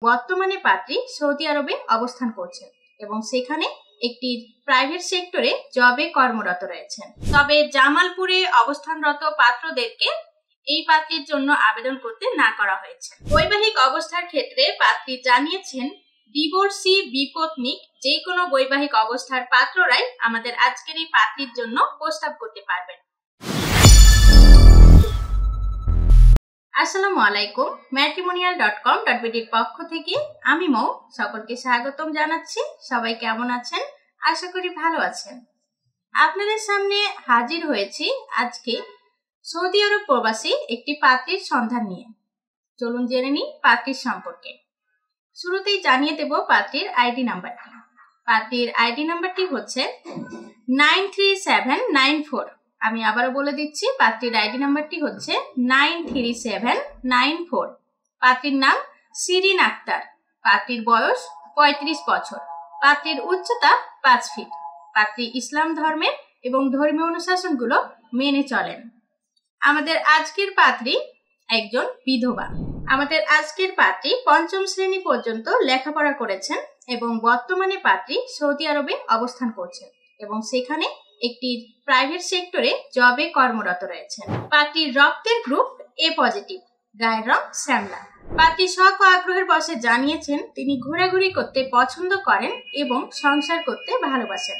বর্তমানে পাত্রী সৌদি আরবে অবস্থান করছেন এবং সেখানে একটি প্রাইভেট সেক্টরে জবে কর্মরত রয়েছেন। তবে জামালপুরে অবস্থানরত পাত্রদেরকে এই পাত্রীর জন্য আবেদন করতে না করা হয়েছে। বৈবাহিক অবস্থার ক্ষেত্রে পাত্রী জানিয়েছেন ডিভোর্সি বিপত্নিক যে কোনো বৈবাহিক অবস্থার পাত্ররাই আমাদের আজকের এই পাত্রীর জন্য প্রস্তাব করতে পারবেন। আসসালামু আলাইকুম, matrimonial.com.bd এর পক্ষ থেকে আমি মৌ সকলকে স্বাগতম জানাচ্ছি। সবাই কেমন আছেন? আশা করি ভালো আছেন। আপনাদের সামনে হাজির হয়েছি আজকে সৌদি আরব প্রবাসী একটি পাত্রীর সন্ধান নিয়ে। চলুন জেনে নিই পাত্রীর সম্পর্কে। শুরুতেই জানিয়ে দেব পাত্রীর আইডি নাম্বারটি। পাত্রীর আইডি নাম্বারটি হচ্ছে 93794। আমি আবারও বলে দিচ্ছি, পাত্রীর আইডি নাম্বারটি হচ্ছে 93794। পাত্রীর নাম শিরিন আক্তার। পাত্রীর বয়স 35 বছর। পাত্রীর উচ্চতা 5 ফিট। পাত্রী ইসলাম ধর্মের এবং ধর্মীয় অনুশাসনগুলো মেনে চলেন। আমাদের আজকের পাত্রী একজন বিধবা। আমাদের আজকের পাত্রী 5ম শ্রেণী পর্যন্ত লেখাপড়া করেছেন এবং বর্তমানে পাত্রী সৌদি আরবে অবস্থান করছেন এবং সেখানে একটি প্রাইভেট সেক্টরে জবে কর্মরত রয়েছেন। পাত্রীর রক্তের গ্রুপ এ পজিটিভ, গায়ের রং শ্যামলা। পাত্রী শখ ও আগ্রহের বশে জানিয়েছেন তিনি ঘোরাঘুরি করতে পছন্দ করেন এবং সংসার করতে ভালোবাসেন।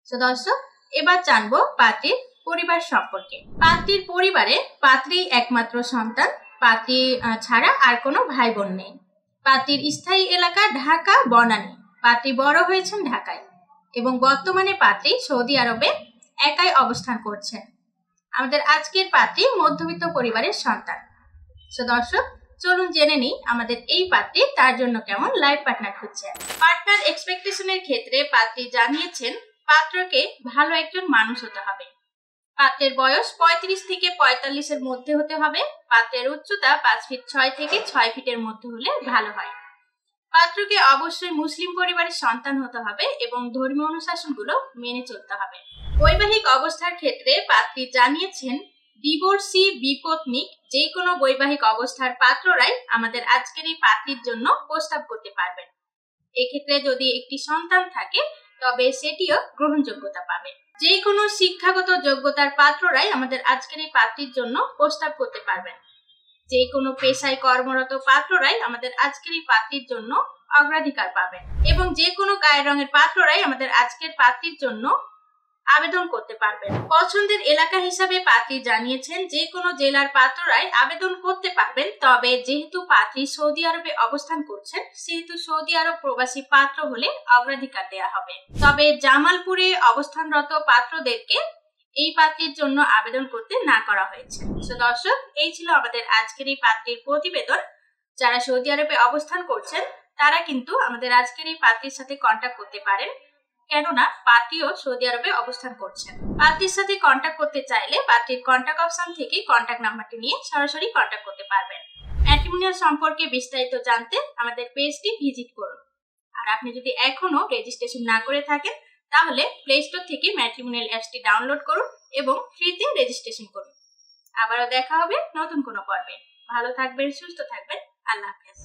তো দর্শক, এবার জানবো পাত্রীর পরিবার সম্পর্কে। পাত্রীর পরিবারে পাত্রী একমাত্র সন্তান। পাত্রী ছাড়া আর কোনো ভাই বোন নেই। পাত্রীর স্থায়ী এলাকা ঢাকা বনানী। পাত্রী বড় হয়েছেন ঢাকায় এবং বর্তমানে পাত্রী সৌদি আরবে একাই অবস্থান করছেন। আমাদের আজকের পাত্রী মধ্যবিত্ত পরিবারের সন্তান। তো দর্শক, চলুন জেনে নিই আমাদের এই পাত্রী তার জন্য কেমন লাইফ পার্টনার খুঁজছে। পার্টনার এক্সপেকটেশনের ক্ষেত্রে পাত্রী জানিয়েছেন পাত্রকে ভালো একজন মানুষ হতে হবে। পাত্রের বয়স 35 থেকে 45 এর মধ্যে হতে হবে। পাত্রের উচ্চতা 5 ফিট 6 থেকে 6 ফিটের মধ্যে হলে ভালো হয়। পাত্রকে অবশ্যই মুসলিম পরিবারের সন্তান হতে হবে এবং ধর্মীয় অনুশাসনগুলো মেনে চলতে হবে। বৈবাহিক অবস্থার ক্ষেত্রে পাত্রী জানিয়েছেন ডিভোর্সি বিপত্নিক যে কোনো বৈবাহিক অবস্থার পাত্ররাই আমাদের আজকের এই পাত্রীর জন্য প্রস্তাব করতে পারবেন। এক্ষেত্রে যদি একটি সন্তান থাকে তবে সেটিও গ্রহণযোগ্যতা পাবে। যে কোনো শিক্ষাগত যোগ্যতার পাত্ররাই আমাদের আজকের এই পাত্রীর জন্য প্রস্তাব করতে পারবেন। যে কোনো পেশায় কর্মরত পাত্ররাই আমাদের আজকের এই পাত্রীর জন্য অগ্রাধিকার পাবেন এবং যে কোনো গায়ের রঙের পাত্ররাই আমাদের আজকের পাত্রীর জন্য আবেদন করতে পারবেন। পছন্দের এলাকা হিসাবে পাত্রী জানিয়েছেন যে কোনো জেলার পাত্ররাই আবেদন করতে পারবেন। তবে যেহেতু পাত্রী সৌদি আরবে অবস্থান করছেন সেহেতু সৌদি আরব প্রবাসী পাত্র হলে অগ্রাধিকার দেওয়া হবে। তবে জামালপুরে অবস্থানরত পাত্রদেরকে এই পাত্রীর জন্য আবেদন করতে না করা হয়েছে। তো দর্শক, এই ছিল আমাদের আজকের এই পাত্রীর প্রতিবেদন। যারা সৌদি আরবে অবস্থান করছেন তারা কিন্তু আমাদের আজকের এই পাত্রীর সাথে কন্ট্যাক্ট করতে পারেন, কেননা পাত্রীও সৌদি আরবে অবস্থান করছেন। পাত্রীর সাথে কন্ট্যাক্ট করতে চাইলে পাত্রীর কন্ট্যাক্ট অপশন থেকে কন্ট্যাক্ট নাম্বারটি নিয়ে সরাসরি কন্ট্যাক্ট করতে পারবেন। ম্যাট্রিমোনিয়াল সম্পর্কে বিস্তারিত জানতে আমাদের পেজটি ভিজিট করুন। আর আপনি যদি এখনো রেজিস্ট্রেশন না করে থাকেন তাহলে প্লে স্টোর থেকে ম্যাট্রিমোনিয়াল অ্যাপসটি ডাউনলোড করুন এবং ফ্রিতে রেজিস্ট্রেশন করুন। আবারও দেখা হবে নতুন কোনো পর্বে। ভালো থাকবেন, সুস্থ থাকবেন। আল্লাহ হাফেজ।